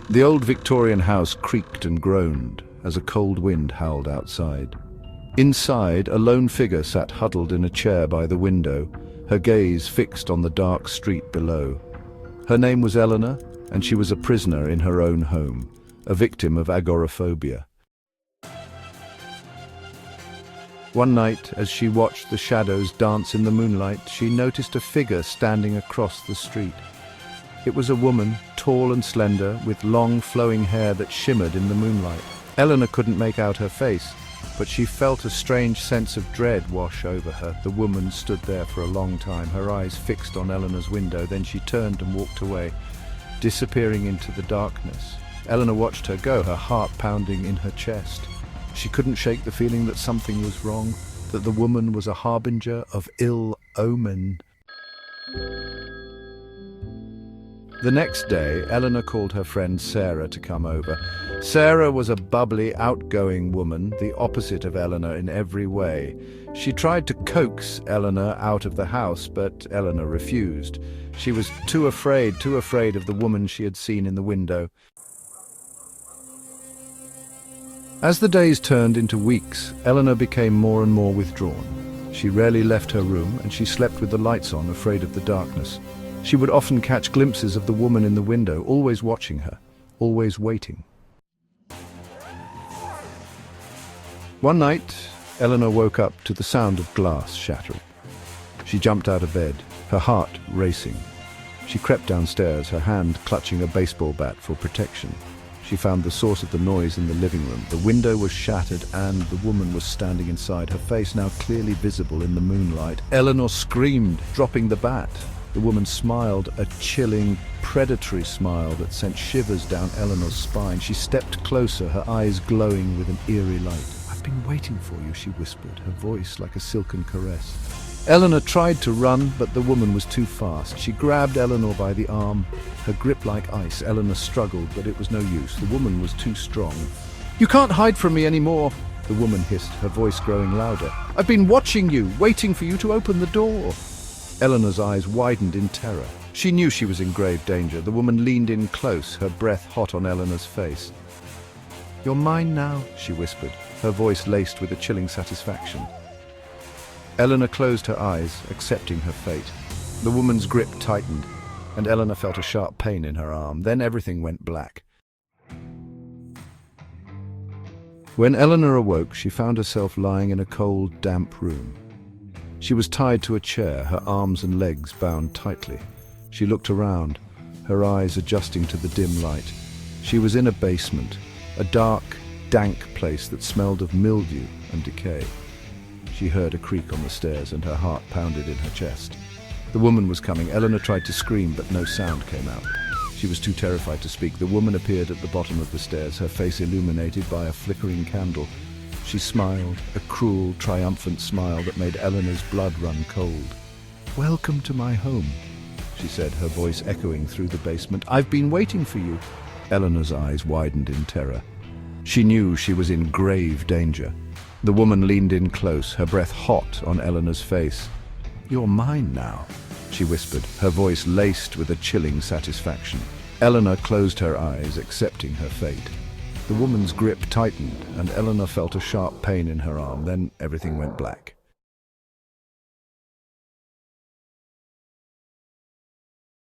The old Victorian house creaked and groaned as a cold wind howled outside. Inside, a lone figure sat huddled in a chair by the window, her gaze fixed on the dark street below. Her name was Eleanor, and she was a prisoner in her own home, a victim of agoraphobia. One night, as she watched the shadows dance in the moonlight, she noticed a figure standing across the street. It was a woman, tall and slender, with long flowing hair that shimmered in the moonlight. Eleanor couldn't make out her face, but she felt a strange sense of dread wash over her. The woman stood there for a long time, her eyes fixed on Eleanor's window. Then she turned and walked away, disappearing into the darkness. Eleanor watched her go, her heart pounding in her chest. She couldn't shake the feeling that something was wrong, that the woman was a harbinger of ill omen. The next day, Eleanor called her friend Sarah to come over. Sarah was a bubbly, outgoing woman, the opposite of Eleanor in every way. She tried to coax Eleanor out of the house, but Eleanor refused. She was too afraid of the woman she had seen in the window. As the days turned into weeks, Eleanor became more and more withdrawn. She rarely left her room, and she slept with the lights on, afraid of the darkness. She would often catch glimpses of the woman in the window, always watching her, always waiting. One night, Eleanor woke up to the sound of glass shattering. She jumped out of bed, her heart racing. She crept downstairs, her hand clutching a baseball bat for protection. She found the source of the noise in the living room. The window was shattered and the woman was standing inside, her face now clearly visible in the moonlight. Eleanor screamed, dropping the bat. The woman smiled, a chilling, predatory smile that sent shivers down Eleanor's spine. She stepped closer, her eyes glowing with an eerie light. "I've been waiting for you," she whispered, her voice like a silken caress. Eleanor tried to run, but the woman was too fast. She grabbed Eleanor by the arm, her grip like ice. Eleanor struggled, but it was no use. The woman was too strong. "You can't hide from me anymore," the woman hissed, her voice growing louder. "I've been watching you, waiting for you to open the door." Eleanor's eyes widened in terror. She knew she was in grave danger. The woman leaned in close, her breath hot on Eleanor's face. "You're mine now," she whispered, her voice laced with a chilling satisfaction. Eleanor closed her eyes, accepting her fate. The woman's grip tightened, and Eleanor felt a sharp pain in her arm. Then everything went black. When Eleanor awoke, she found herself lying in a cold, damp room. She was tied to a chair, her arms and legs bound tightly. She looked around, her eyes adjusting to the dim light. She was in a basement, a dark, dank place that smelled of mildew and decay. She heard a creak on the stairs and her heart pounded in her chest. The woman was coming. Eleanor tried to scream, but no sound came out. She was too terrified to speak. The woman appeared at the bottom of the stairs, her face illuminated by a flickering candle. She smiled, a cruel, triumphant smile that made Eleanor's blood run cold. "Welcome to my home," she said, her voice echoing through the basement. "I've been waiting for you." Eleanor's eyes widened in terror. She knew she was in grave danger. The woman leaned in close, her breath hot on Eleanor's face. "You're mine now," she whispered, her voice laced with a chilling satisfaction. Eleanor closed her eyes, accepting her fate. The woman's grip tightened, and Eleanor felt a sharp pain in her arm. Then everything went black.